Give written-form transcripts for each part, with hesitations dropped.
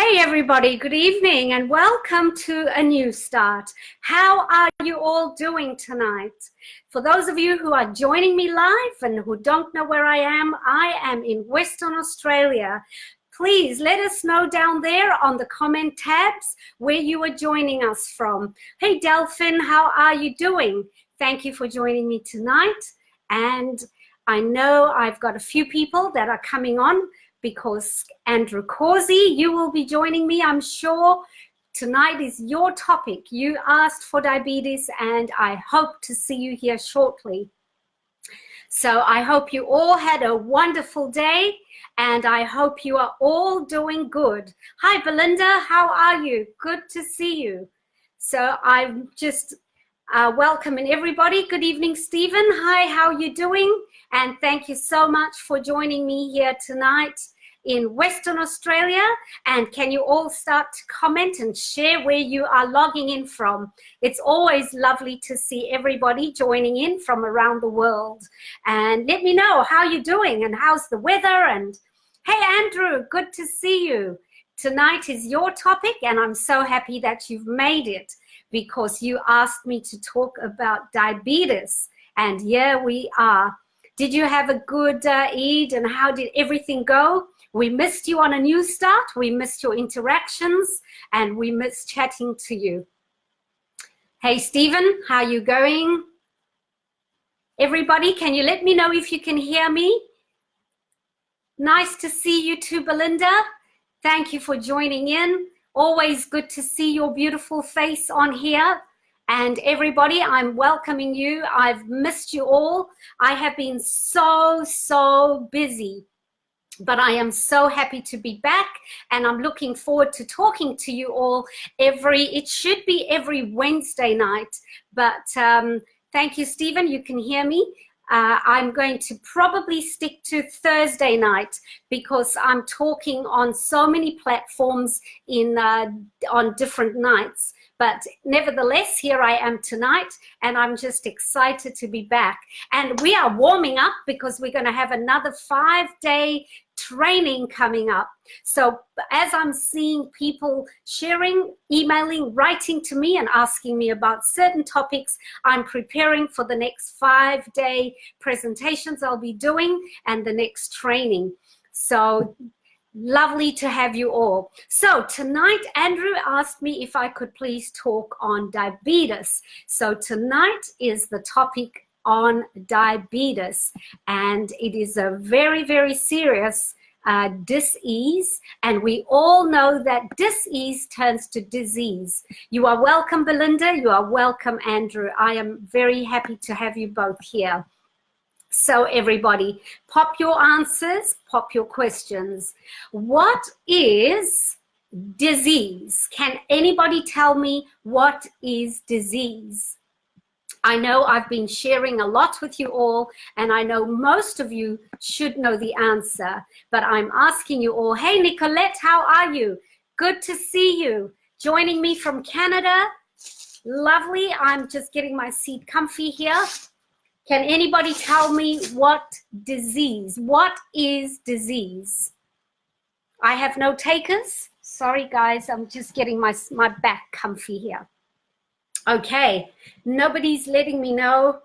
Hey everybody, good evening and welcome to a new start. How are you all doing tonight? For those of you who are joining me live and who don't know where I am in Western Australia. Please let us know down there on the comment tabs where you are joining us from. Hey Delphin, how are you doing? Thank you for joining me tonight. And I know I've got a few people that are coming on because Andrew Causey, you will be joining me, I'm sure. Tonight is your topic. You asked for diabetes and I hope to see you here shortly. So I hope you all had a wonderful day and I hope you are all doing good. Hi Belinda, how are you? Good to see you. So I'm just welcoming everybody. Good evening, Stephen. Hi, how are you doing? And thank you so much for joining me here tonight in Western Australia. And can you all start to comment and share where you are logging in from? It's always lovely to see everybody joining in from around the world. And let me know how you're doing and how's the weather. And hey, Andrew, good to see you. Tonight is your topic and I'm so happy that you've made it because you asked me to talk about diabetes. And here we are. Did you have a good Eid and how did everything go? We missed you on a new start. We missed your interactions and we missed chatting to you. Hey, Stephen, how are you going? Everybody, can you let me know if you can hear me? Nice to see you too, Belinda. Thank you for joining in. Always good to see your beautiful face on here. And everybody, I'm welcoming you. I've missed you all. I have been so busy, but I am so happy to be back and I'm looking forward to talking to you all it should be every Wednesday night, but thank you, Stephen, you can hear me. I'm going to probably stick to Thursday night because I'm talking on so many platforms on different nights. But nevertheless, here I am tonight and I'm just excited to be back. And we are warming up because we're going to have another 5-day training coming up. So as I'm seeing people sharing, emailing, writing to me and asking me about certain topics, I'm preparing for the next 5-day presentations I'll be doing and the next training. So lovely to have you all. So tonight, Andrew asked me if I could please talk on diabetes. So tonight is the topic on diabetes, and it is a very serious disease, and we all know that disease turns to disease. You are welcome, Belinda. You are welcome, Andrew. I am very happy to have you both here. So everybody, pop your answers, pop your questions. What is disease? Can anybody tell me what is disease? I know I've been sharing a lot with you all, and I know most of you should know the answer, but I'm asking you all, hey Nicolette, how are you? Good to see you. Joining me from Canada. Lovely. I'm just getting my seat comfy here. Can anybody tell me what is disease? I have no takers. Sorry guys, I'm just getting my back comfy here. Okay, nobody's letting me know.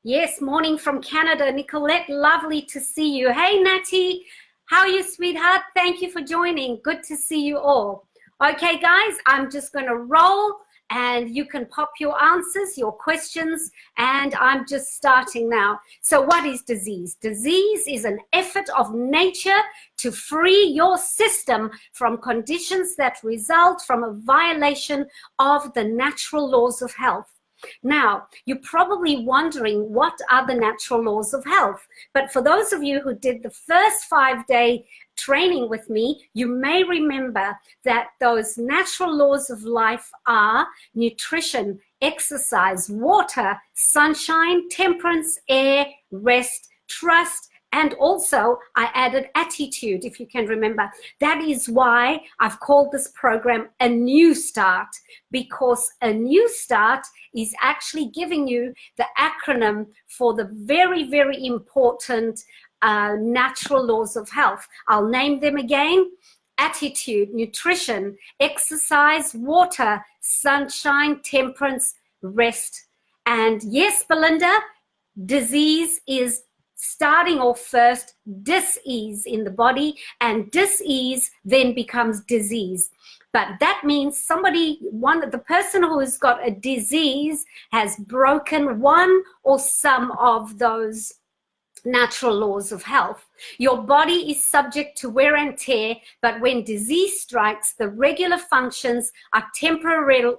Yes, morning from Canada. Nicolette, lovely to see you. Hey Natty, how are you, sweetheart? Thank you for joining. Good to see you all. Okay guys, I'm just gonna roll. And you can pop your answers, your questions, and I'm just starting now. So what is disease? Disease is an effort of nature to free your system from conditions that result from a violation of the natural laws of health. Now, you're probably wondering what are the natural laws of health? But for those of you who did the first 5-day training with me, you may remember that those natural laws of life are nutrition, exercise, water, sunshine, temperance, air, rest, trust, and also I added attitude, if you can remember. That is why I've called this program A New Start, because a new start is actually giving you the acronym for the very important natural laws of health. I'll name them again. attitude, nutrition, exercise, water, sunshine, temperance, rest. And yes, Belinda, disease is starting off first, dis-ease in the body, and dis-ease then becomes disease. But that means the person who has got a disease has broken one or some of those natural laws of health. Your body is subject to wear and tear, but when disease strikes, the regular functions are temporarily,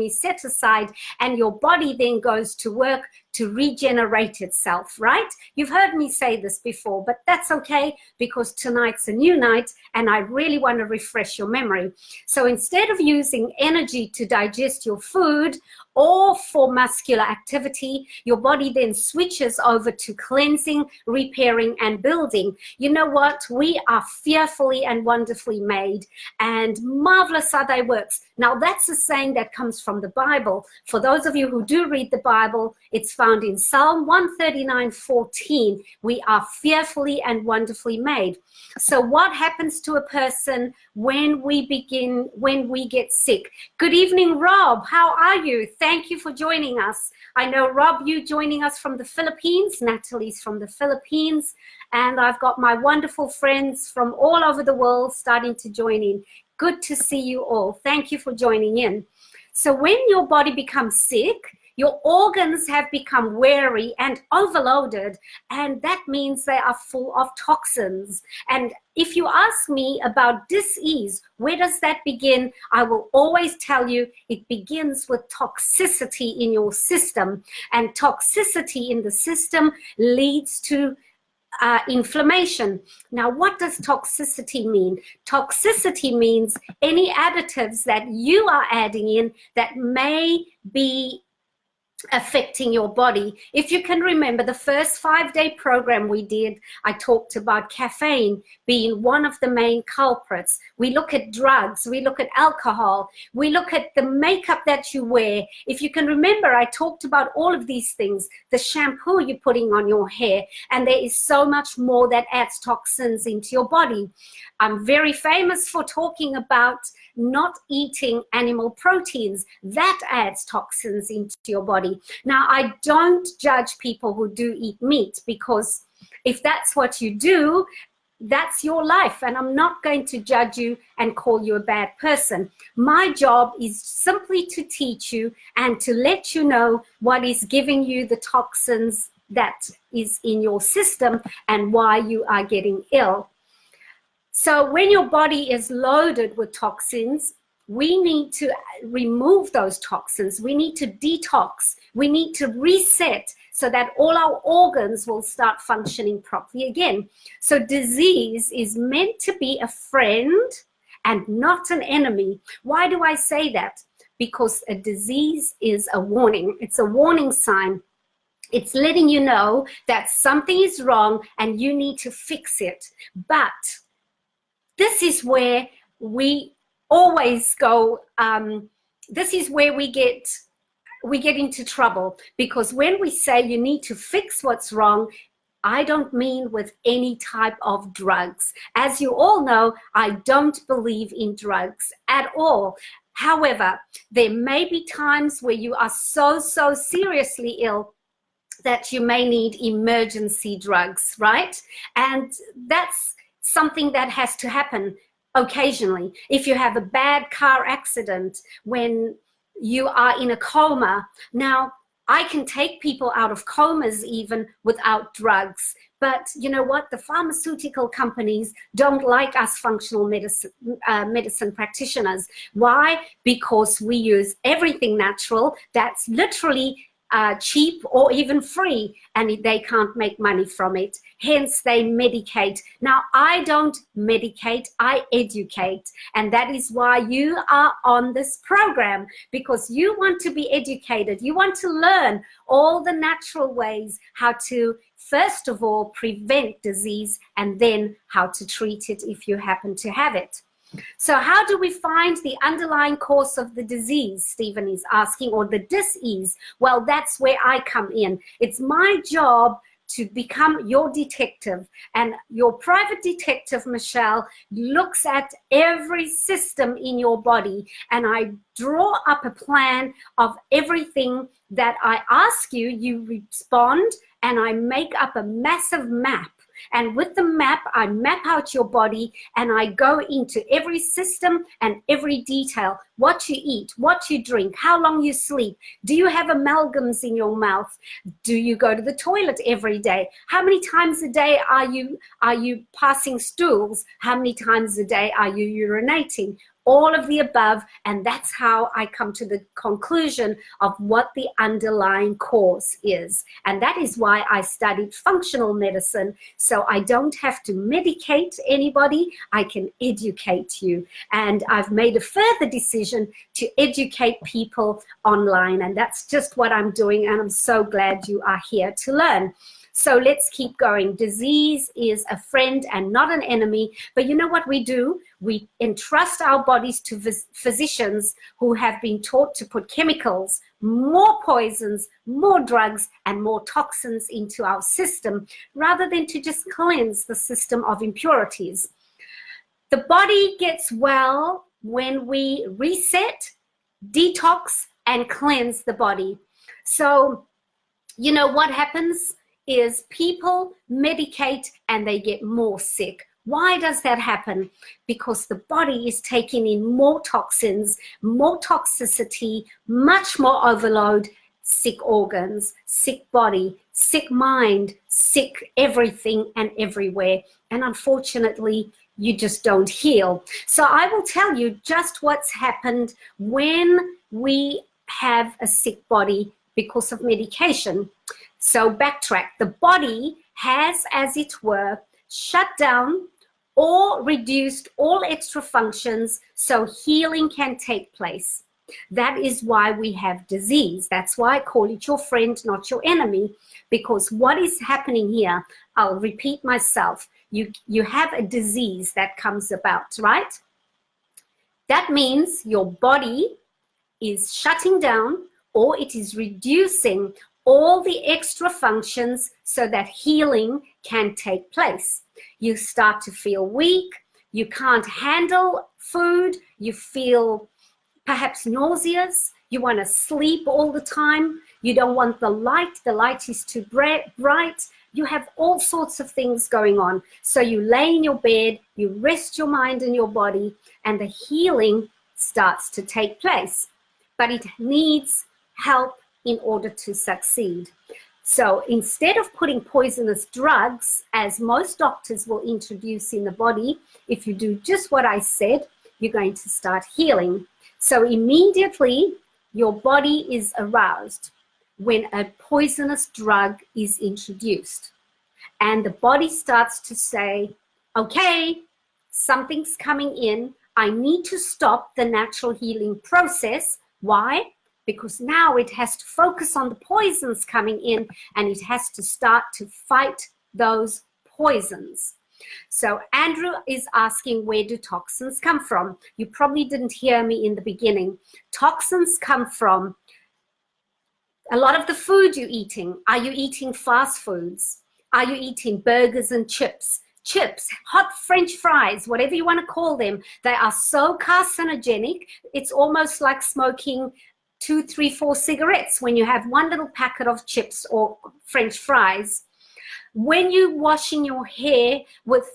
set aside, and your body then goes to work to regenerate itself, right? You've heard me say this before, but that's okay, because tonight's a new night and I really want to refresh your memory. So instead of using energy to digest your food or for muscular activity, your body then switches over to cleansing, repairing, and building. You know what? We are fearfully and wonderfully made, and marvelous are thy works. Now, that's a saying that comes from the Bible. For those of you who do read the Bible, it's found in Psalm 139:14. We are fearfully and wonderfully made. So what happens to a person when we get sick? Good evening, Rob. How are you? Thank you for joining us. I know, Rob, you joining us from the Philippines. Natalie's from the Philippines. And I've got my wonderful friends from all over the world starting to join in. Good to see you all. Thank you for joining in. So when your body becomes sick, your organs have become weary and overloaded, and that means they are full of toxins. And if you ask me about dis-ease, where does that begin? I will always tell you it begins with toxicity in your system, and toxicity in the system leads to inflammation. Now, what does toxicity mean? Toxicity means any additives that you are adding in that may be affecting your body. If you can remember the first 5-day program we did, I talked about caffeine being one of the main culprits. We look at drugs, we look at alcohol, we look at the makeup that you wear. If you can remember, I talked about all of these things, the shampoo you're putting on your hair, and there is so much more that adds toxins into your body. I'm very famous for talking about not eating animal proteins. That adds toxins into your body. Now, I don't judge people who do eat meat, because if that's what you do, that's your life, and I'm not going to judge you and call you a bad person. My job is simply to teach you and to let you know what is giving you the toxins that is in your system and why you are getting ill. So when your body is loaded with toxins, we need to remove those toxins. We need to detox. We need to reset so that all our organs will start functioning properly again. So disease is meant to be a friend and not an enemy. Why do I say that? Because a disease is a warning. It's a warning sign. It's letting you know that something is wrong and you need to fix it. But this is where we always go, this is where we get into trouble, because when we say you need to fix what's wrong, I don't mean with any type of drugs. As you all know, I don't believe in drugs at all. However, there may be times where you are so seriously ill that you may need emergency drugs, right? And that's something that has to happen occasionally. If you have a bad car accident, when you are in a coma. Now, I can take people out of comas even without drugs. But you know what? The pharmaceutical companies don't like us functional medicine practitioners. Why? Because we use everything natural that's literally cheap or even free, and they can't make money from it. Hence, they medicate. Now, I don't medicate, I educate. And that is why you are on this program, because you want to be educated. You want to learn all the natural ways how to, first of all, prevent disease, and then how to treat it if you happen to have it. So how do we find the underlying cause of the disease, Stephen is asking, or the dis-ease? Well, that's where I come in. It's my job to become your detective. And your private detective, Michelle, looks at every system in your body, and I draw up a plan of everything that I ask you. You respond, and I make up a massive map. And with the map, I map out your body, and I go into every system and every detail: what you eat, what you drink, how long you sleep, do you have amalgams in your mouth, do you go to the toilet every day, how many times a day are you passing stools, how many times a day are you urinating, all of the above. And that's how I come to the conclusion of what the underlying cause is. And that is why I studied functional medicine, so I don't have to medicate anybody, I can educate you. And I've made a further decision to educate people online, and that's just what I'm doing, and I'm so glad you are here to learn. So let's keep going. Disease is a friend and not an enemy. But you know what we do? We entrust our bodies to physicians who have been taught to put chemicals, more poisons, more drugs, and more toxins into our system, rather than to just cleanse the system of impurities. The body gets well when we reset, detox, and cleanse the body. So, you know what happens is people medicate and they get more sick. Why does that happen? Because the body is taking in more toxins, more toxicity, much more overload, sick organs, sick body, sick mind, sick everything and everywhere. And unfortunately, you just don't heal. So I will tell you just what's happened when we have a sick body because of medication. So backtrack. The body has, as it were, shut down or reduced all extra functions so healing can take place. That is why we have disease. That's why I call it your friend, not your enemy, because what is happening here, I'll repeat myself, you have a disease that comes about, right? That means your body is shutting down or it is reducing all the extra functions so that healing can take place. You start to feel weak, you can't handle food, you feel perhaps nauseous, you want to sleep all the time, you don't want the light is too bright, you have all sorts of things going on. So you lay in your bed, you rest your mind and your body, and the healing starts to take place. But it needs help in order to succeed. So instead of putting poisonous drugs, as most doctors will introduce in the body, if you do just what I said, you're going to start healing. So immediately your body is aroused when a poisonous drug is introduced. And the body starts to say, okay, something's coming in. I need to stop the natural healing process. Why? Because now it has to focus on the poisons coming in, and it has to start to fight those poisons. So Andrew is asking, where do toxins come from? You probably didn't hear me in the beginning. Toxins come from a lot of the food you're eating. Are you eating fast foods? Are you eating burgers and chips? Chips, hot French fries, whatever you want to call them, they are so carcinogenic. It's almost like smoking 2, 3, 4 cigarettes when you have one little packet of chips or French fries. When you're washing your hair with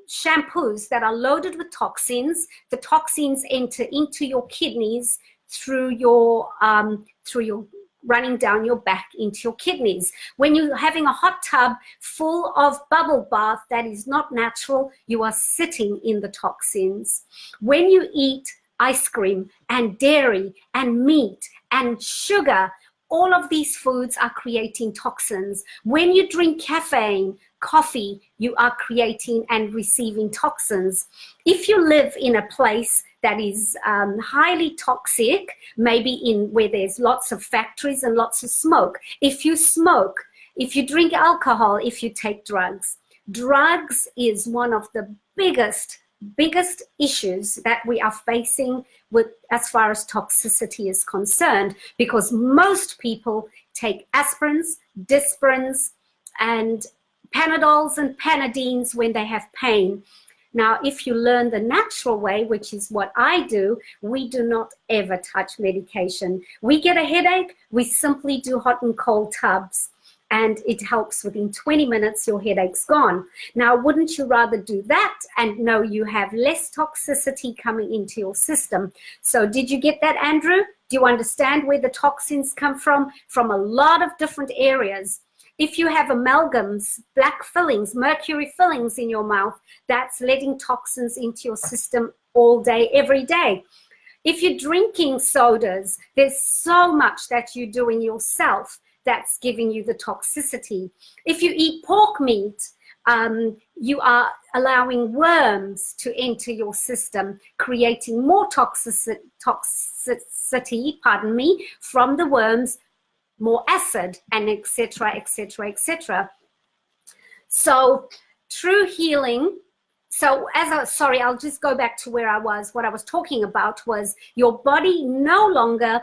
shampoos that are loaded with toxins, the toxins enter into your kidneys through your running down your back into your kidneys. When you're having a hot tub full of bubble bath that is not natural, you are sitting in the toxins. When you eat ice cream and dairy and meat and sugar, all of these foods are creating toxins. When you drink caffeine, coffee, you are creating and receiving toxins. If you live in a place that is highly toxic, maybe in where there's lots of factories and lots of smoke, if you smoke, if you drink alcohol, if you take drugs, drugs is one of the biggest issues that we are facing with as far as toxicity is concerned, because most people take aspirins, dispirins, and Panadols and Panadines when they have pain. Now, if you learn the natural way, which is what I do, we do not ever touch medication. We get a headache, we simply do hot and cold tubs, and it helps. Within 20 minutes, your headache's gone. Now, wouldn't you rather do that and know you have less toxicity coming into your system? So did you get that, Andrew? Do you understand where the toxins come from? From a lot of different areas. If you have amalgams, black fillings, mercury fillings in your mouth, that's letting toxins into your system all day, every day. If you're drinking sodas, there's so much that you're doing yourself that's giving you the toxicity. If you eat pork meat, you are allowing worms to enter your system, creating more toxicity, from the worms, more acid, and etc., etc., etc. So true healing. So I'll just go back to where I was. What I was talking about was your body no longer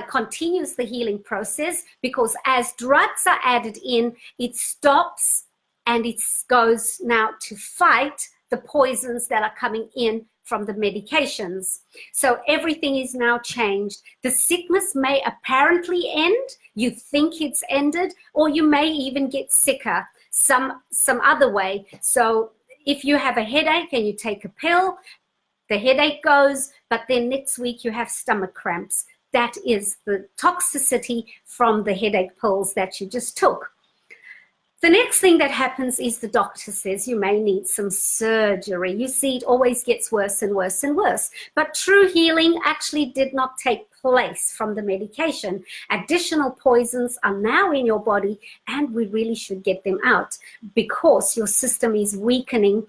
continues the healing process, because as drugs are added in, it stops and it goes now to fight the poisons that are coming in from the medications. So everything is now changed. The sickness may apparently end, you think it's ended, or you may even get sicker some other way. So if you have a headache and you take a pill, the headache goes, but then next week you have stomach cramps. That is the toxicity from the headache pills that you just took. The next thing that happens is the doctor says you may need some surgery. You see, it always gets worse and worse and worse. But true healing actually did not take place from the medication. Additional poisons are now in your body, and we really should get them out, because your system is weakening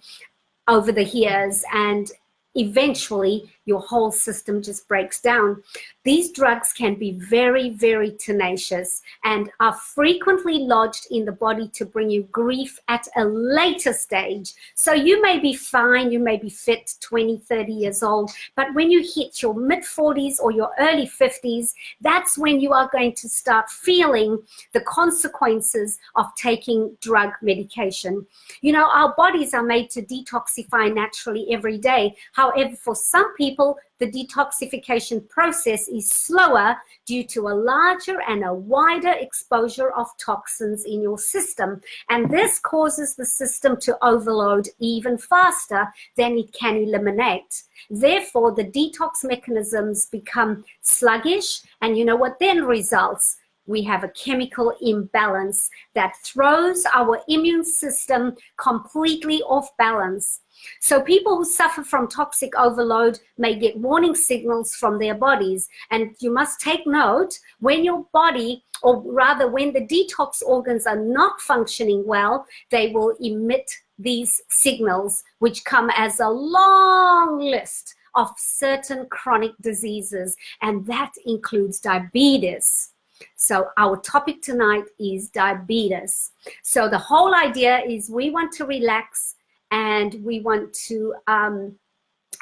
over the years, and eventually your whole system just breaks down. These drugs can be very, very tenacious and are frequently lodged in the body to bring you grief at a later stage. So you may be fine, you may be fit, 20, 30 years old, but when you hit your mid-40s or your early 50s, that's when you are going to start feeling the consequences of taking drug medication. You know, our bodies are made to detoxify naturally every day. However, for some people, the detoxification process is slower due to a larger and a wider exposure of toxins in your system. And this causes the system to overload even faster than it can eliminate. Therefore, the detox mechanisms become sluggish, and you know what then results? We have a chemical imbalance that throws our immune system completely off balance. So people who suffer from toxic overload may get warning signals from their bodies. And you must take note, when your body, or rather when the detox organs are not functioning well, they will emit these signals, which come as a long list of certain chronic diseases, and that includes diabetes. So our topic tonight is diabetes. So the whole idea is we want to relax, and we want to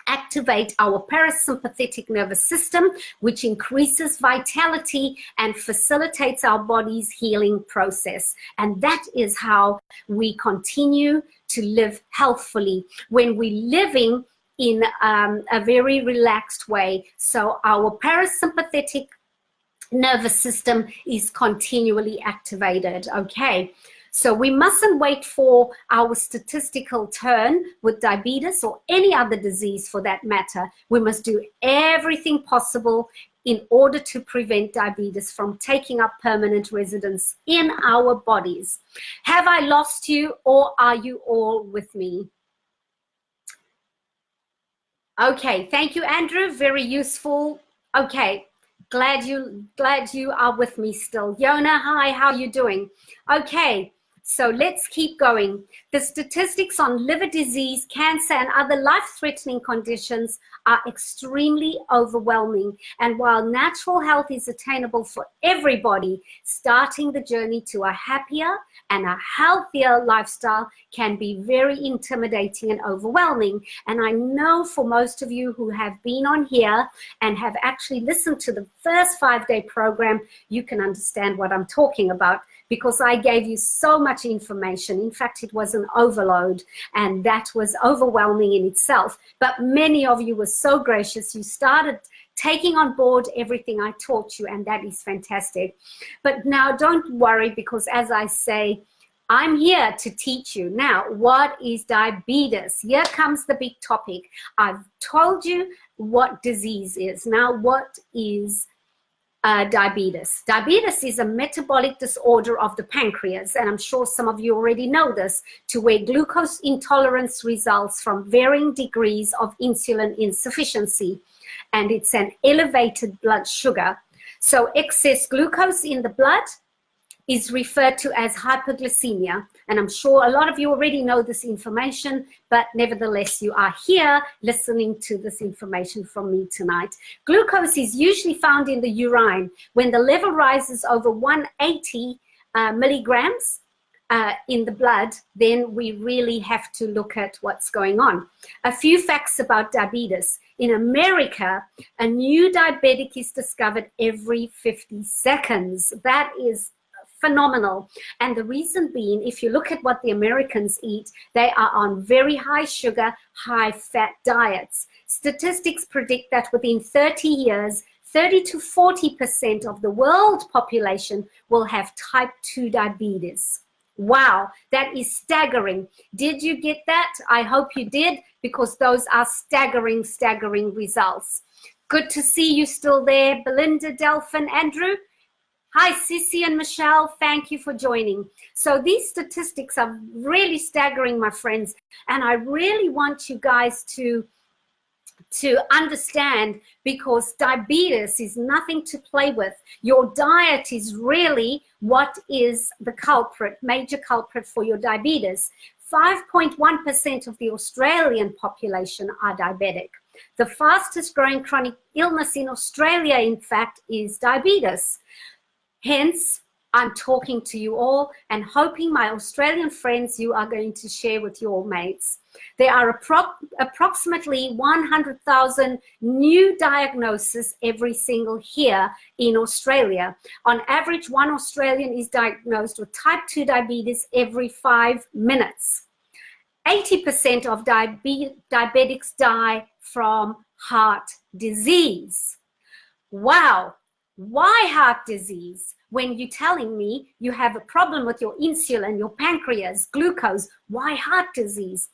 activate our parasympathetic nervous system, which increases vitality and facilitates our body's healing process. And that is how we continue to live healthfully, when we're living in a very relaxed way. So our parasympathetic nervous system is continually activated. Okay. So we mustn't wait for our statistical turn with diabetes or any other disease for that matter. We must do everything possible in order to prevent diabetes from taking up permanent residence in our bodies. Have I lost you, or are you all with me? Okay, thank you, Andrew. Very useful. Okay, glad you are with me still. Yona, hi, how are you doing? Okay. So let's keep going. The statistics on liver disease, cancer, and other life-threatening conditions are extremely overwhelming. And while natural health is attainable for everybody, starting the journey to a happier and a healthier lifestyle can be very intimidating and overwhelming. And I know for most of you who have been on here and have actually listened to the first 5-day program, you can understand what I'm talking about, because I gave you so much information. In fact, it was an overload, and that was overwhelming in itself. But many of you were so gracious. You started taking on board everything I taught you, and that is fantastic. But now don't worry, because as I say, I'm here to teach you. Now, what is diabetes? Here comes the big topic. I've told you what disease is. Now, what is diabetes? Diabetes is a metabolic disorder of the pancreas, and I'm sure some of you already know this, to where glucose intolerance results from varying degrees of insulin insufficiency, and it's an elevated blood sugar. So excess glucose in the blood is referred to as hypoglycemia, and I'm sure a lot of you already know this information, but nevertheless you are here listening to this information from me tonight. Glucose is usually found in the urine. When the level rises over 180 milligrams in the blood, then we really have to look at what's going on. A few facts about diabetes. In America, a new diabetic is discovered every 50 seconds. That is phenomenal. And the reason being, if you look at what the Americans eat, they are on very high sugar, high fat diets. Statistics predict that within 30 years, 30 to 40% of the world population will have type 2 diabetes. Wow, that is staggering. Did you get that? I hope you did, because those are staggering, staggering results. Good to see you still there, Belinda, Delphin, Andrew. Hi, Sissy and Michelle. Thank you for joining. So these statistics are really staggering, my friends, and I really want you guys to understand, because diabetes is nothing to play with. Your diet is really what is the culprit, major culprit for your diabetes. 5.1% of the Australian population are diabetic. The fastest growing chronic illness in Australia, in fact, is diabetes. Hence, I'm talking to you all and hoping, my Australian friends, you are going to share with your mates. There are approximately 100,000 new diagnoses every single year in Australia. On average, one Australian is diagnosed with type 2 diabetes every 5 minutes. 80% of diabetics die from heart disease. Wow. Why heart disease? When you're telling me you have a problem with your insulin, your pancreas, glucose, why heart disease?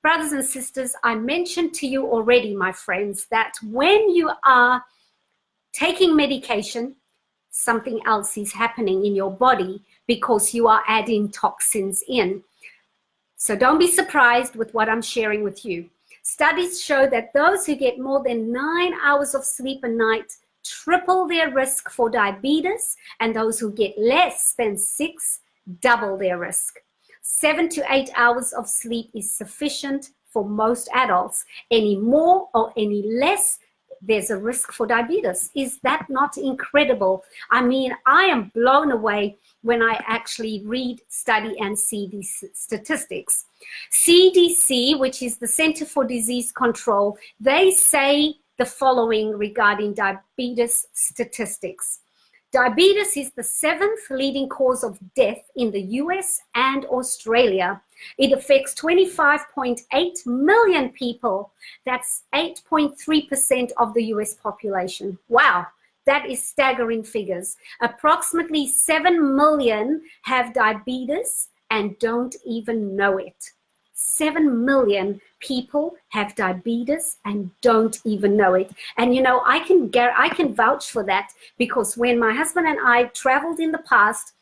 Brothers and sisters, I mentioned to you already, my friends, that when you are taking medication, something else is happening in your body because you are adding toxins in. So don't be surprised with what I'm sharing with you. Studies show that those who get more than 9 hours of sleep a night triple their risk for diabetes, and those who get less than 6 double their risk. 7 to 8 hours of sleep is sufficient for most adults. Any more or any less, there's a risk for diabetes. Is that not incredible? I mean, I am blown away when I actually read, study, and see these statistics. CDC, which is the Center for Disease Control, they say the following regarding diabetes statistics. Diabetes is the 7th leading cause of death in the US and Australia. It affects 25.8 million people. That's 8.3% of the US population. Wow, that is staggering figures. Approximately 7 million have diabetes and don't even know it. 7 million people have diabetes and don't even know it. And you know, I can vouch for that, because when my husband and I traveled in the past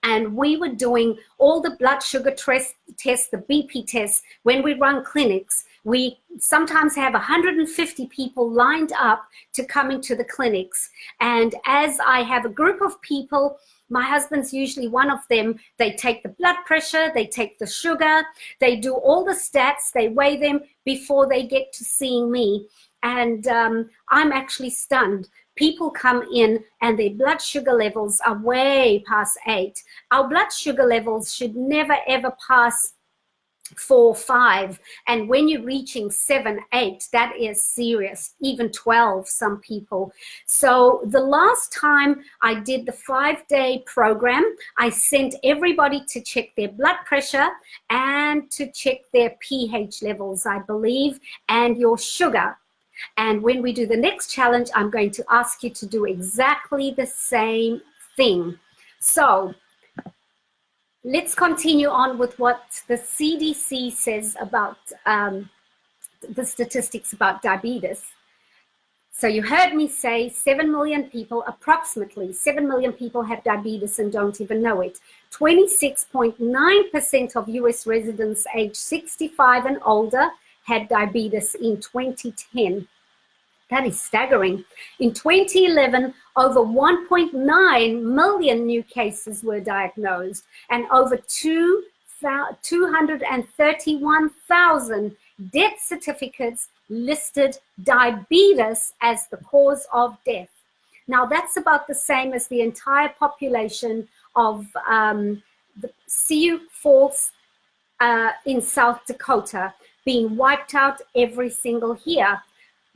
and we were doing all the blood sugar tests, the BP tests, when we run clinics, we sometimes have 150 people lined up to come into the clinics. And as I have a group of people, my husband's usually one of them. They take the blood pressure, they take the sugar, they do all the stats, they weigh them before they get to seeing me. And I'm actually stunned. People come in and their blood sugar levels are way past 8. Our blood sugar levels should never ever pass 4, 5, and when you're reaching 7, 8, that is serious, even 12 some people. So the last time I did the 5-day program, I sent everybody to check their blood pressure and to check their pH levels, I believe, and your sugar. And when we do the next challenge, I'm going to ask you to do exactly the same thing. So let's continue on with what the CDC says about the statistics about diabetes. So you heard me say 7 million people, approximately 7 million people have diabetes and don't even know it. 26.9% of US residents aged 65 and older had diabetes in 2010. That is staggering. In 2011, over 1.9 million new cases were diagnosed and over 231,000 death certificates listed diabetes as the cause of death. Now, that's about the same as the entire population of the Sioux Falls in South Dakota being wiped out every single year.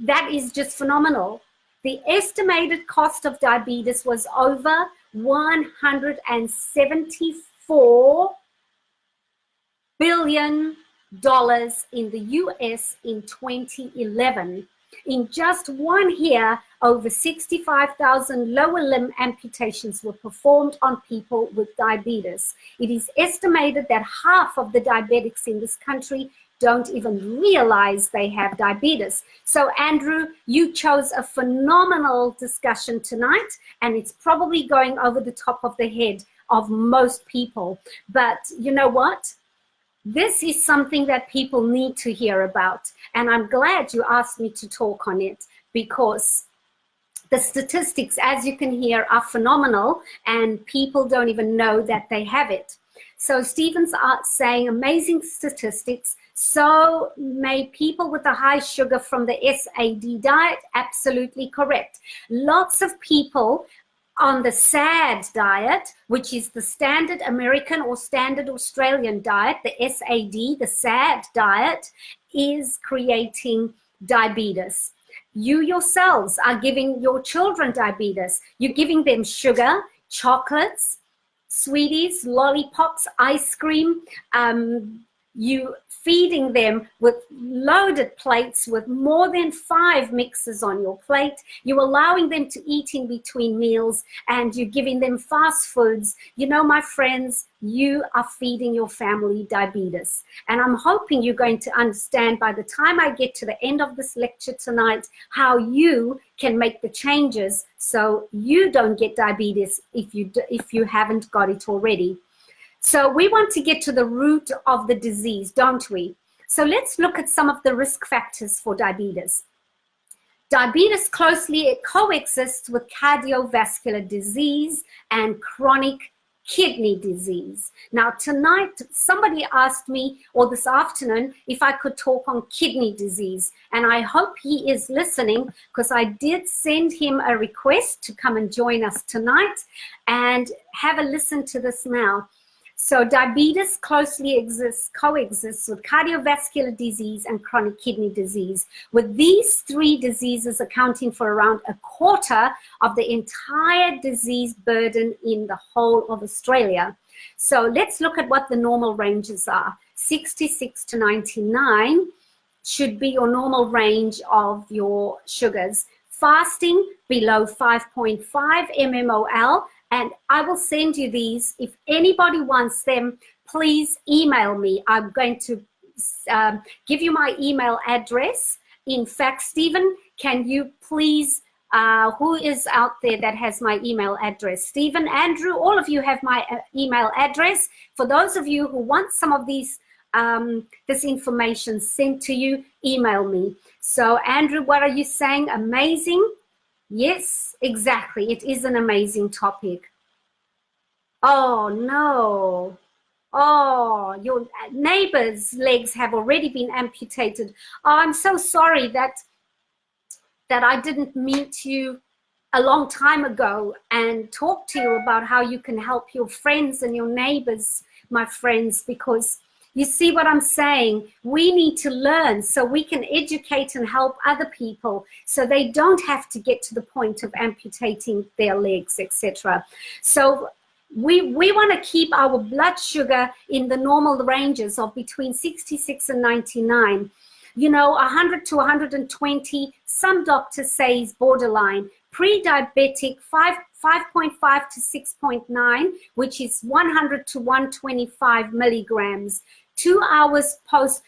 That is just phenomenal. The estimated cost of diabetes was over $174 billion in the US in 2011. In just 1 year, over 65,000 lower limb amputations were performed on people with diabetes. It is estimated that half of the diabetics in this country don't even realize they have diabetes. So Andrew, you chose a phenomenal discussion tonight, and it's probably going over the top of the head of most people. But you know what? This is something that people need to hear about. And I'm glad you asked me to talk on it, because the statistics, as you can hear, are phenomenal and people don't even know that they have it. So Stephen's saying amazing statistics. So may people with a high sugar from the SAD diet? Absolutely correct. Lots of people on the SAD diet, which is the standard American or standard Australian diet, the SAD, the SAD diet, is creating diabetes. You yourselves are giving your children diabetes. You're giving them sugar, chocolates, sweeties, lollipops, ice cream. You feeding them with loaded plates with more than 5 mixes on your plate. You're allowing them to eat in between meals, and you're giving them fast foods. You know, my friends, you are feeding your family diabetes. And I'm hoping you're going to understand by the time I get to the end of this lecture tonight how you can make the changes so you don't get diabetes if you haven't got it already. So we want to get to the root of the disease, don't we? So let's look at some of the risk factors for diabetes. Diabetes closely coexists with cardiovascular disease and chronic kidney disease. Now tonight, somebody asked me, or this afternoon, if I could talk on kidney disease. And I hope he is listening, because I did send him a request to come and join us tonight, and have a listen to this now. So diabetes closely coexists with cardiovascular disease and chronic kidney disease, with these 3 diseases accounting for around 1/4 of the entire disease burden in the whole of Australia. So let's look at what the normal ranges are. 66 to 99 should be your normal range of your sugars. Fasting below 5.5 mmol. And I will send you these. If anybody wants them, please email me. I'm going to give you my email address. In fact, Stephen, can you please, who is out there that has my email address? Stephen, Andrew, all of you have my email address. For those of you who want some of these, this information sent to you, email me. So Andrew, what are you saying? Amazing. Yes, exactly. It is an amazing topic. Oh, no. Oh, your neighbor's legs have already been amputated. Oh, I'm so sorry that I didn't meet you a long time ago and talk to you about how you can help your friends and your neighbors, my friends, because You see what I'm saying? We need to learn so we can educate and help other people so they don't have to get to the point of amputating their legs, etc. So we want to keep our blood sugar in the normal ranges of between 66 and 99. You know, 100 to 120, some doctors say is borderline. Pre-diabetic, 5.5 to 6.9, which is 100 to 125 milligrams. 2 hours post,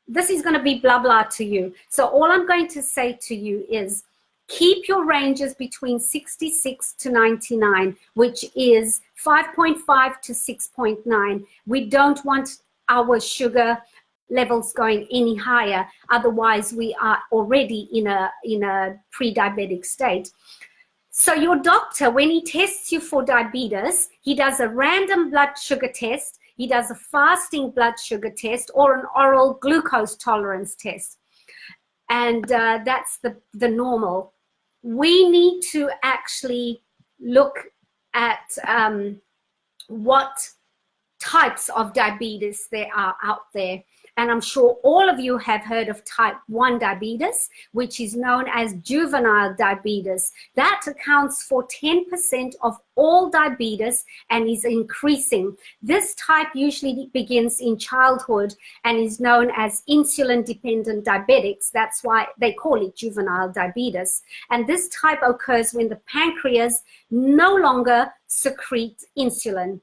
this is going to be blah, blah to you. So all I'm going to say to you is keep your ranges between 66 to 99, which is 5.5 to 6.9. We don't want our sugar levels going any higher, otherwise we are already in a pre-diabetic state. So your doctor, when he tests you for diabetes, he does a random blood sugar test, he does a fasting blood sugar test, or an oral glucose tolerance test, and that's the normal. We need to actually look at what types of diabetes there are out there. And I'm sure all of you have heard of type 1 diabetes, which is known as juvenile diabetes. That accounts for 10% of all diabetes and is increasing. This type usually begins in childhood and is known as insulin-dependent diabetics. That's why they call it juvenile diabetes. And this type occurs when the pancreas no longer secretes insulin.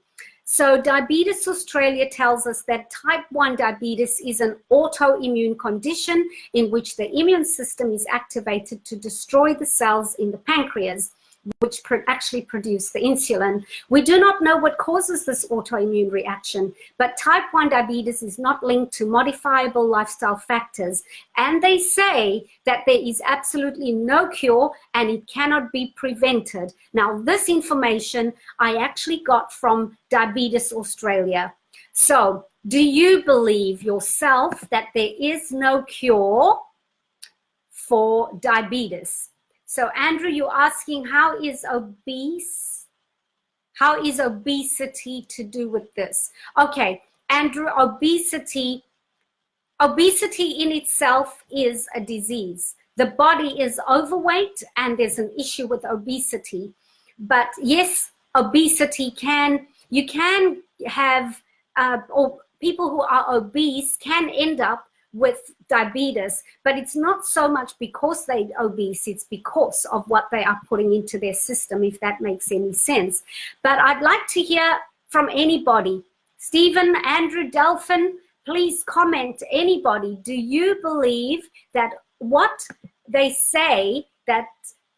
So Diabetes Australia tells us that type 1 diabetes is an autoimmune condition in which the immune system is activated to destroy the cells in the pancreas, which actually produce the insulin. We do not know what causes this autoimmune reaction, but type 1 diabetes is not linked to modifiable lifestyle factors. And they say that there is absolutely no cure and it cannot be prevented. Now, this information I actually got from Diabetes Australia. So, do you believe yourself that there is no cure for diabetes? So Andrew, you're asking how is obesity to do with this? Okay, Andrew, obesity in itself is a disease. The body is overweight and there's an issue with obesity. But yes, obesity you can have, or people who are obese can end up with diabetes, but it's not so much because they're obese, it's because of what they are putting into their system, if that makes any sense. But I'd like to hear from anybody. Stephen, Andrew, Delphin, please comment. Anybody, do you believe that what they say that,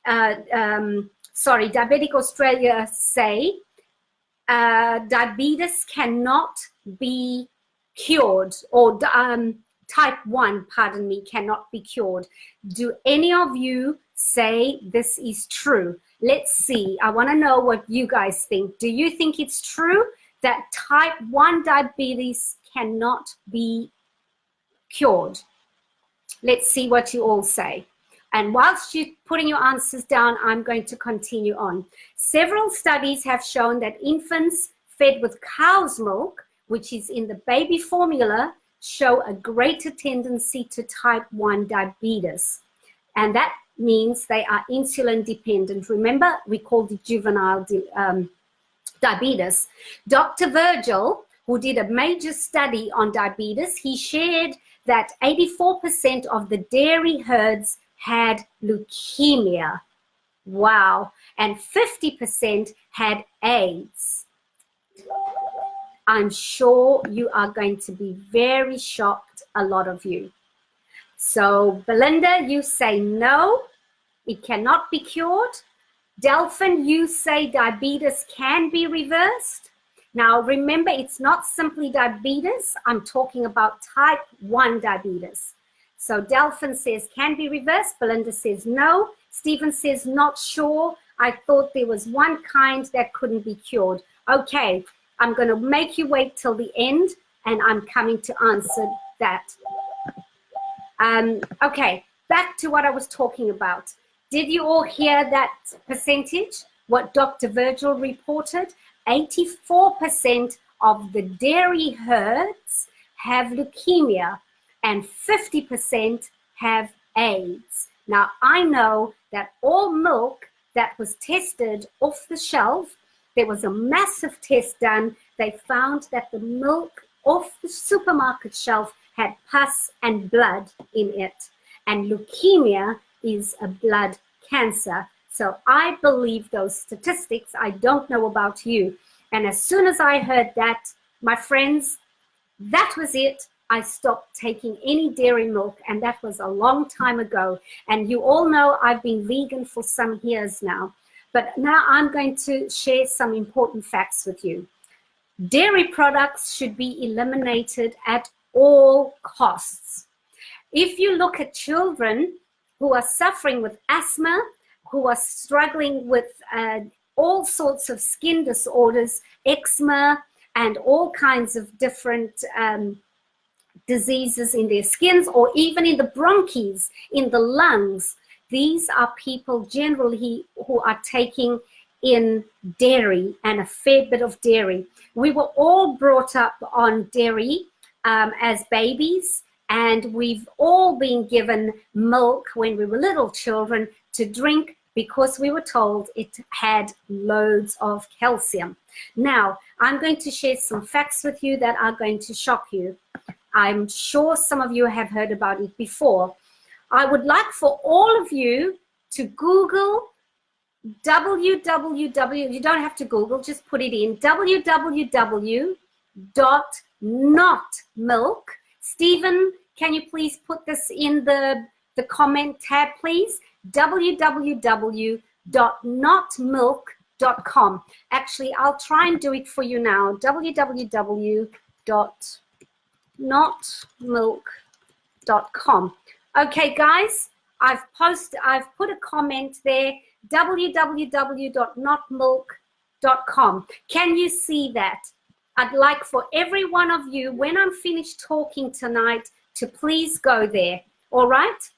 Diabetic Australia say, diabetes cannot be cured, or type 1, pardon me, cannot be cured. Do any of you say this is true? Let's see. I want to know what you guys think. Do you think it's true that type 1 diabetes cannot be cured? Let's see what you all say. And whilst you're putting your answers down, I'm going to continue on. Several studies have shown that infants fed with cow's milk, which is in the baby formula, show a greater tendency to type 1 diabetes. And that means they are insulin dependent. Remember, we called it juvenile diabetes. Dr. Virgil, who did a major study on diabetes, he shared that 84% of the dairy herds had leukemia. Wow. And 50% had AIDS. I'm sure you are going to be very shocked, a lot of you. So, Belinda, you say no, it cannot be cured. Delphin, you say diabetes can be reversed. Now, remember, it's not simply diabetes. I'm talking about type 1 diabetes. So, Delphin says can be reversed. Belinda says no. Stephen says not sure. I thought there was one kind that couldn't be cured. Okay. I'm going to make you wait till the end, and I'm coming to answer that. Okay, back to what I was talking about. Did you all hear that percentage? What Dr. Virgil reported? 84% of the dairy herds have leukemia, and 50% have AIDS. Now, I know that all milk that was tested off the shelf, there was a massive test done. They found that the milk off the supermarket shelf had pus and blood in it. And leukemia is a blood cancer. So I believe those statistics. I don't know about you. And as soon as I heard that, my friends, that was it. I stopped taking any dairy milk, and that was a long time ago. And you all know I've been vegan for some years now. But now I'm going to share some important facts with you. Dairy products should be eliminated at all costs. If you look at children who are suffering with asthma, who are struggling with all sorts of skin disorders, eczema, and all kinds of different diseases in their skins, or even in the bronchs, in the lungs, these are people generally who are taking in dairy, and a fair bit of dairy. We were all brought up on dairy as babies, and we've all been given milk when we were little children to drink because we were told it had loads of calcium. Now, I'm going to share some facts with you that are going to shock you. I'm sure some of you have heard about it before. I would like for all of you to Google www, you don't have to Google, just put it in, www.notmilk. Stephen, can you please put this in the comment tab, please? www.notmilk.com. Actually, I'll try and do it for you now. www.notmilk.com. Okay, guys, I've put a comment there, www.notmilk.com. Can you see that? I'd like for every one of you, when I'm finished talking tonight, to please go there, all right?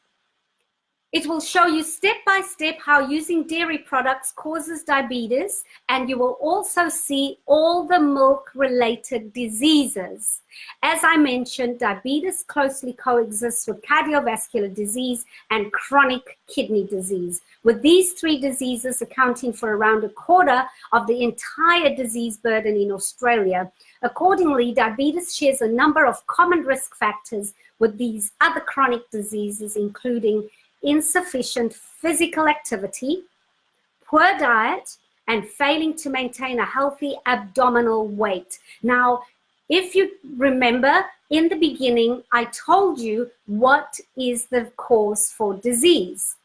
It will show you step by step how using dairy products causes diabetes, and you will also see all the milk-related diseases. As I mentioned, diabetes closely coexists with cardiovascular disease and chronic kidney disease, with these three diseases accounting for around a quarter of the entire disease burden in Australia. Accordingly, diabetes shares a number of common risk factors with these other chronic diseases, including insufficient physical activity, poor diet, and failing to maintain a healthy abdominal weight. Now, if you remember in the beginning, I told you what is the cause for disease.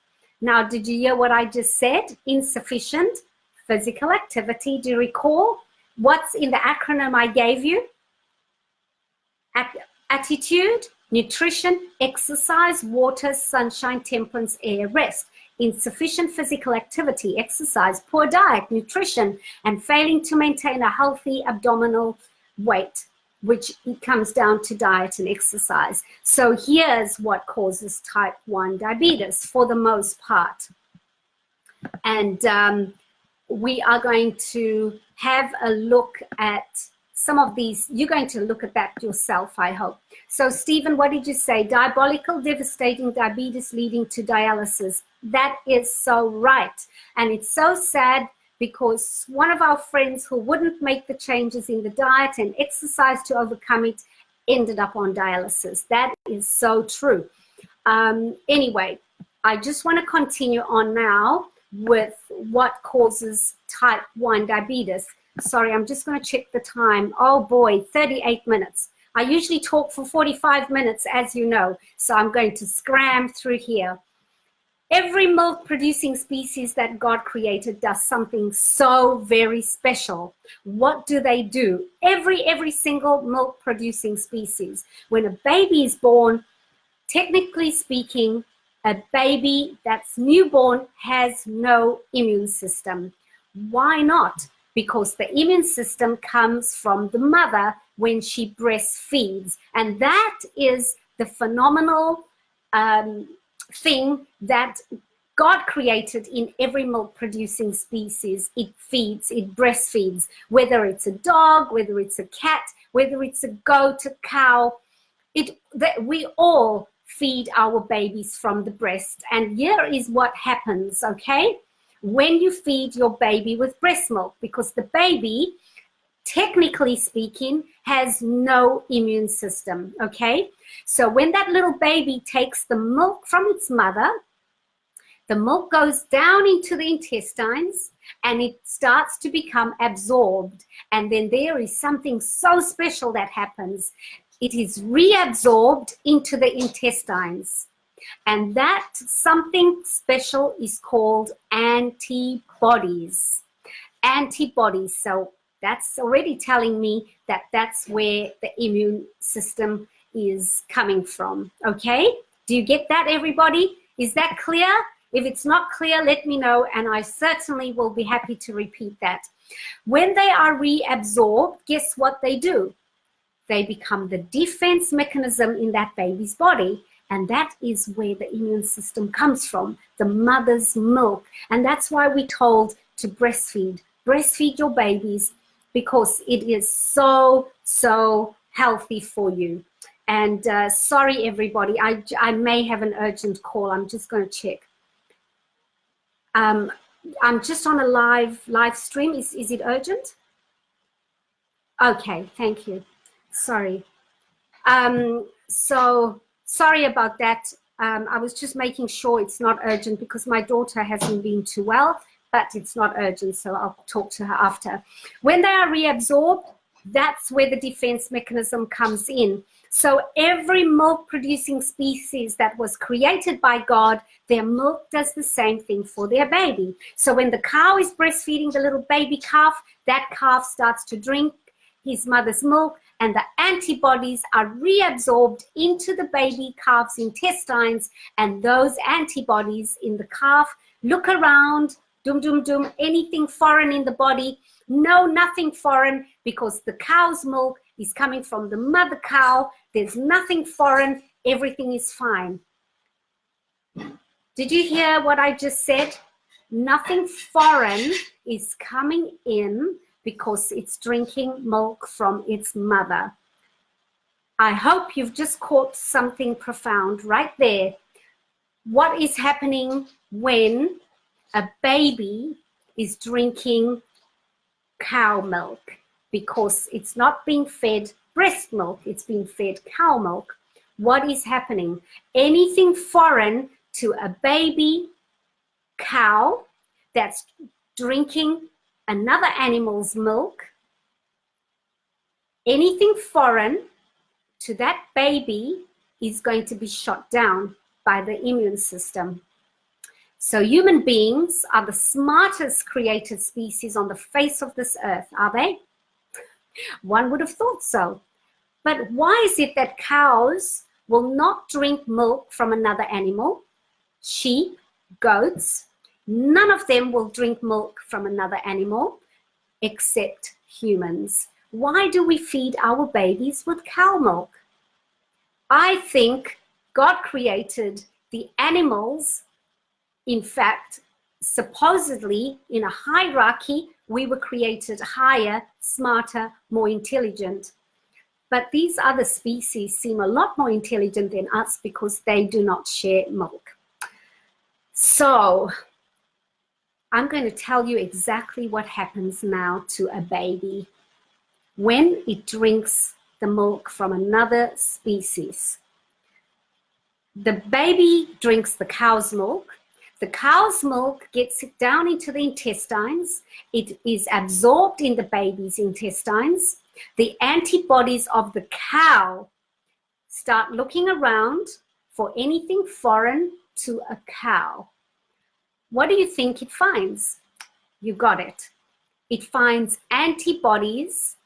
Now, did you hear what I just said? Insufficient physical activity. Do you recall what's in the acronym I gave you? Attitude, nutrition, exercise, water, sunshine, temperance, air, rest. Insufficient physical activity, exercise, poor diet, nutrition, and failing to maintain a healthy abdominal weight, which comes down to diet and exercise. So here's what causes type 1 diabetes for the most part. And we are going to have a look at some of these. You're going to look at that yourself, I hope. So, Stephen, what did you say? Diabolical, devastating diabetes leading to dialysis. That is so right. And it's so sad because one of our friends who wouldn't make the changes in the diet and exercise to overcome it ended up on dialysis. That is so true. Anyway, I just want to continue on now with what causes type 1 diabetes. Sorry, I'm just going to check the time. Oh boy, 38 minutes. I usually talk for 45 minutes, as you know, so I'm going to scram through here. Every milk-producing species that God created does something so very special. What do they do? Every single milk-producing species. When a baby is born, technically speaking, a baby that's newborn has no immune system. Why not? Because the immune system comes from the mother when she breastfeeds. And that is the phenomenal thing that God created in every milk-producing species. It feeds, it breastfeeds, whether it's a dog, whether it's a cat, whether it's a goat, a cow, that we all feed our babies from the breast. And here is what happens, okay, when you feed your baby with breast milk, because the baby, technically speaking, has no immune system, okay? So when that little baby takes the milk from its mother, the milk goes down into the intestines and it starts to become absorbed. And then there is something so special that happens. It is reabsorbed into the intestines. And that something special is called antibodies. Antibodies. So that's already telling me that that's where the immune system is coming from. Okay? Do you get that, everybody? Is that clear? If it's not clear, let me know, and I certainly will be happy to repeat that. When they are reabsorbed, guess what they do? They become the defense mechanism in that baby's body, and that is where the immune system comes from, the mother's milk. And that's why we're told to breastfeed. Breastfeed your babies because it is so, so healthy for you. And sorry, everybody, I may have an urgent call. I'm just going to check. I'm just on a live stream. Is it urgent? Okay, thank you. Sorry. So sorry about that. I was just making sure it's not urgent because my daughter hasn't been too well, but it's not urgent, so I'll talk to her after. When they are reabsorbed, that's where the defense mechanism comes in. So every milk-producing species that was created by God, their milk does the same thing for their baby. So when the cow is breastfeeding the little baby calf, that calf starts to drink his mother's milk, and the antibodies are reabsorbed into the baby calf's intestines, and those antibodies in the calf look around, doom, doom, doom, anything foreign in the body. No, nothing foreign, because the cow's milk is coming from the mother cow. There's nothing foreign. Everything is fine. Did you hear what I just said? Nothing foreign is coming in because it's drinking milk from its mother. I hope you've just caught something profound right there. What is happening when a baby is drinking cow milk? Because it's not being fed breast milk, it's being fed cow milk. What is happening? Anything foreign to a baby cow that's drinking another animal's milk, anything foreign to that baby is going to be shot down by the immune system. So human beings are the smartest created species on the face of this earth, are they? One would have thought so. But why is it that cows will not drink milk from another animal? Sheep, goats, none of them will drink milk from another animal except humans. Why do we feed our babies with cow milk? I think God created the animals. In fact, supposedly in a hierarchy, we were created higher, smarter, more intelligent. But these other species seem a lot more intelligent than us because they do not share milk. So I'm going to tell you exactly what happens now to a baby when it drinks the milk from another species. The baby drinks the cow's milk. The cow's milk gets it down into the intestines. It is absorbed in the baby's intestines. The antibodies of the cow start looking around for anything foreign to a cow. What do you think it finds? You got it. It finds antibodies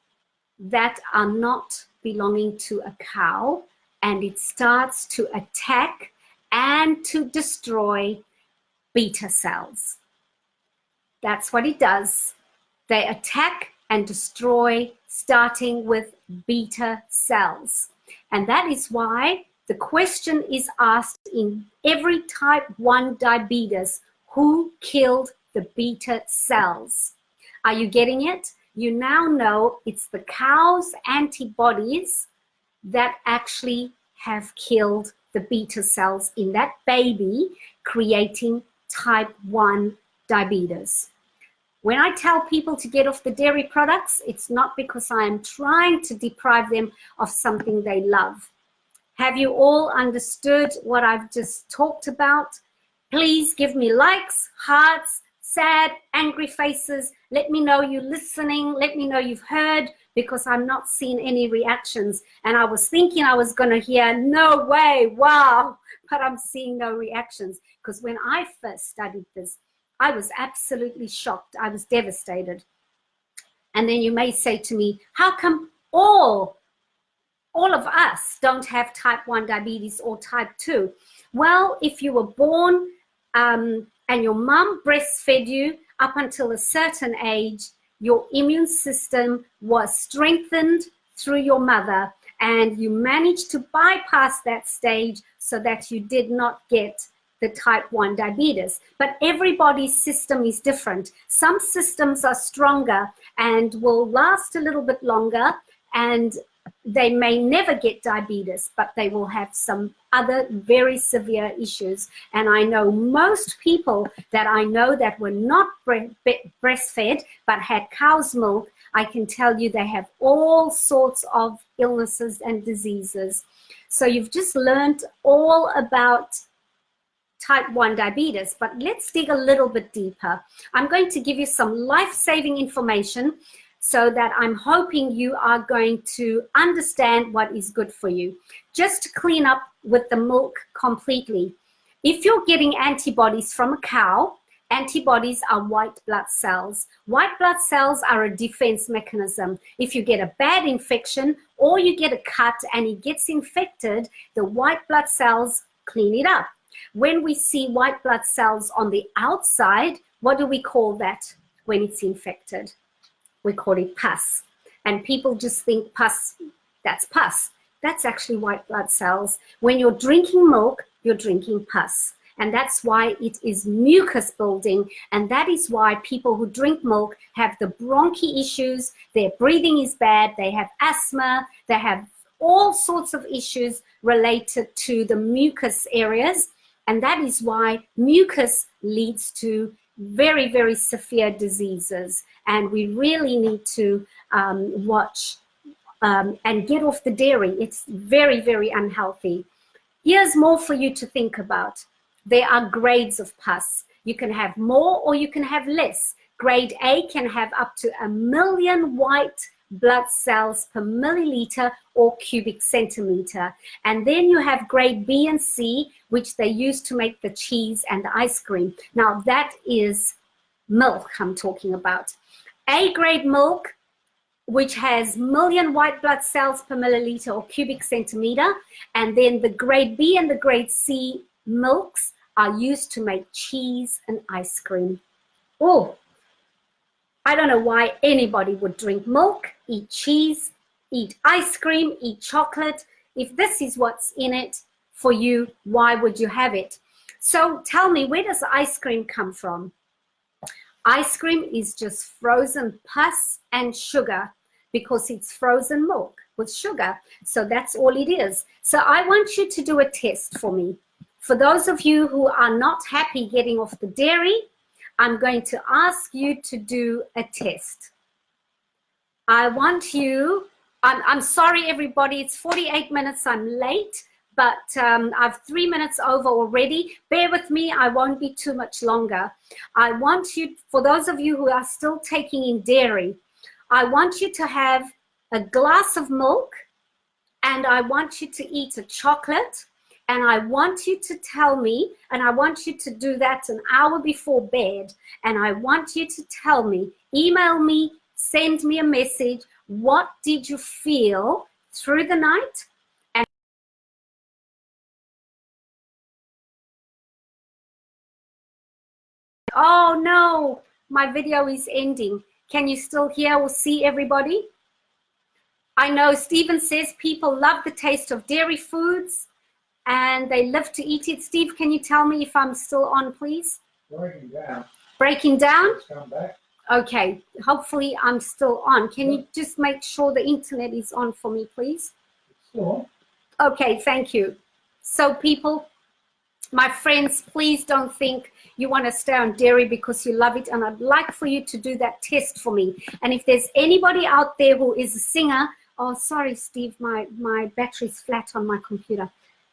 that are not belonging to a cow, and it starts to attack and to destroy beta cells. That's what it does. They attack and destroy, starting with beta cells. And that is why the question is asked in every type 1 diabetes, who killed the beta cells? Are you getting it? You now know it's the cow's antibodies that actually have killed the beta cells in that baby, creating type 1 diabetes. When I tell people to get off the dairy products, it's not because I am trying to deprive them of something they love. Have you all understood what I've just talked about? Please give me likes, hearts, sad, angry faces. Let me know you're listening. Let me know you've heard, because I'm not seeing any reactions. And I was thinking I was going to hear, no way, wow, but I'm seeing no reactions. Because when I first studied this, I was absolutely shocked. I was devastated. And then you may say to me, how come all of us don't have type 1 diabetes or type 2? Well, if you were born and your mom breastfed you up until a certain age, your immune system was strengthened through your mother, and you managed to bypass that stage so that you did not get the type 1 diabetes. But everybody's system is different. Some systems are stronger and will last a little bit longer, and they may never get diabetes, but they will have some other very severe issues. And I know most people that I know that were not breastfed but had cow's milk, I can tell you they have all sorts of illnesses and diseases. So you've just learned all about type 1 diabetes, but let's dig a little bit deeper. I'm going to give you some life-saving information so that I'm hoping you are going to understand what is good for you. Just to clean up with the milk completely. If you're getting antibodies from a cow, antibodies are white blood cells. White blood cells are a defense mechanism. If you get a bad infection or you get a cut and it gets infected, the white blood cells clean it up. When we see white blood cells on the outside, what do we call that when it's infected? We call it pus. And people just think pus, that's pus. That's actually white blood cells. When you're drinking milk, you're drinking pus. And that's why it is mucus building. And that is why people who drink milk have the bronchi issues, their breathing is bad, they have asthma, they have all sorts of issues related to the mucus areas. And that is why mucus leads to very, very severe diseases. And we really need to watch and get off the dairy. It's very, very unhealthy. Here's more for you to think about. There are grades of pus. You can have more or you can have less. Grade A can have up to 1 million white blood cells per milliliter or cubic centimeter. And then you have grade B and C, which they use to make the cheese and the ice cream. Now that is milk I'm talking about. A grade milk, which has 1 million white blood cells per milliliter or cubic centimeter. And then the grade B and the grade C milks are used to make cheese and ice cream. Oh, I don't know why anybody would drink milk, eat cheese, eat ice cream, eat chocolate. If this is what's in it for you, why would you have it? So tell me, where does ice cream come from? Ice cream is just frozen pus and sugar, because it's frozen milk with sugar. So that's all it is. So I want you to do a test for me. For those of you who are not happy getting off the dairy, I'm going to ask you to do a test. I want you, I'm sorry everybody, it's 48 minutes, I'm late, but I've 3 minutes over already. Bear with me, I won't be too much longer. I want you, for those of you who are still taking in dairy, I want you to have a glass of milk, and I want you to eat a chocolate, and I want you to tell me, and I want you to do that an hour before bed, and I want you to tell me, email me, send me a message, what did you feel through the night? And oh no, my video is ending. Can you still hear or see everybody? I know Stephen says people love the taste of dairy foods and they love to eat it. Steve, can you tell me if I'm still on, please? Breaking down. Breaking down? Let's come back. Okay, hopefully I'm still on. Can you just make sure the internet is on for me, please? It's Go Okay, thank you. So people, my friends, please don't think you want to stay on dairy because you love it. And I'd like for you to do that test for me. And if there's anybody out there who is a singer, oh, sorry, Steve, my battery's flat on my computer.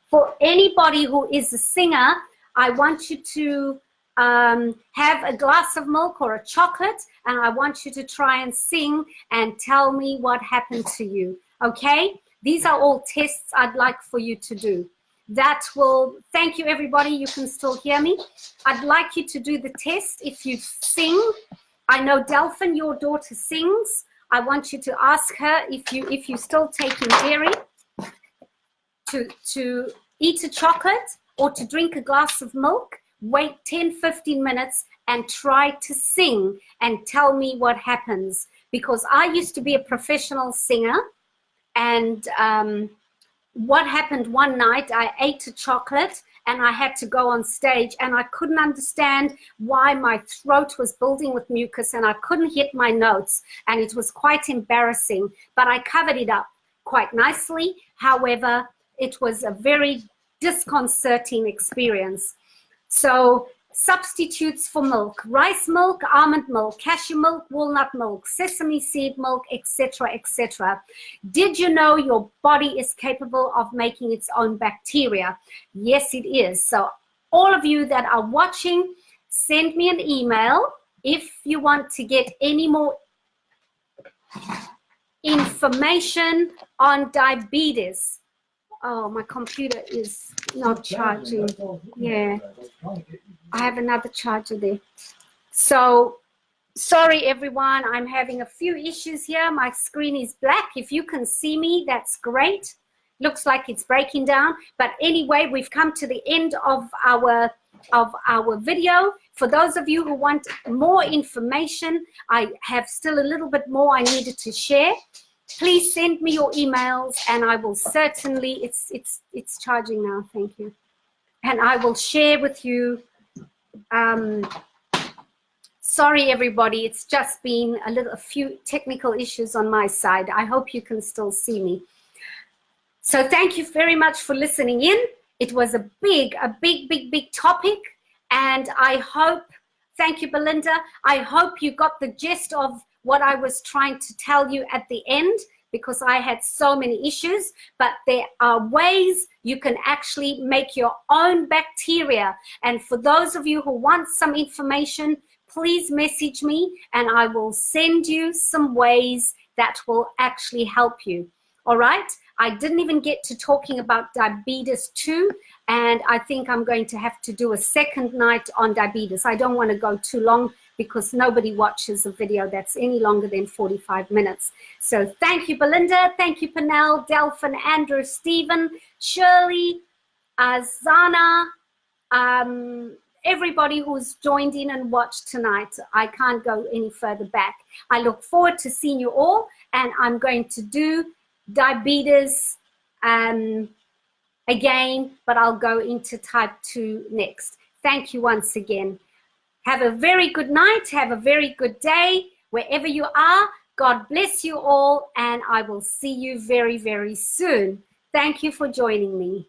For anybody who is a singer, I want you to have a glass of milk or a chocolate, and I want you to try and sing and tell me what happened to you, okay? These are all tests I'd like for you to do. That will, thank you everybody, you can still hear me. I'd like you to do the test if you sing. I know Delphin, your daughter sings. I want you to ask her if you're still taking dairy, to eat a chocolate or to drink a glass of milk. Wait 10-15 minutes and try to sing and tell me what happens, because I used to be a professional singer, and what happened one night, I ate a chocolate and I had to go on stage, and I couldn't understand why my throat was building with mucus and I couldn't hit my notes, and it was quite embarrassing, but I covered it up quite nicely. However, it was a very disconcerting experience. So substitutes for milk: rice milk, almond milk, cashew milk, walnut milk, sesame seed milk, etc., etc. Did you know your body is capable of making its own bacteria? Yes, it is. So all of you that are watching, send me an email if you want to get any more information on diabetes. Oh, my computer is not charging. Yeah, I have another charger there. So sorry everyone, I'm having a few issues here. My screen is black. If you can see me, that's great. Looks like it's breaking down, but anyway, we've come to the end of our video. For those of you who want more information, I have still a little bit more I needed to share. Please send me your emails, and I will certainly, it's charging now, thank you. And I will share with you. Sorry everybody, it's just been a few technical issues on my side. I hope you can still see me. So thank you very much for listening in. It was a big topic, and I hope, thank you Belinda, I hope you got the gist of what I was trying to tell you at the end, because I had so many issues. But there are ways you can actually make your own bacteria. And for those of you who want some information, please message me and I will send you some ways that will actually help you. All right, I didn't even get to talking about diabetes 2, and I think I'm going to have to do a second night on diabetes. I don't want to go too long, because nobody watches a video that's any longer than 45 minutes. So thank you, Belinda. Thank you, Penel, Delphin, Andrew, Stephen, Shirley, Zana, everybody who's joined in and watched tonight. I can't go any further back. I look forward to seeing you all, and I'm going to do diabetes again, but I'll go into type 2 next. Thank you once again. Have a very good night. Have a very good day wherever you are. God bless you all, and I will see you very, very soon. Thank you for joining me.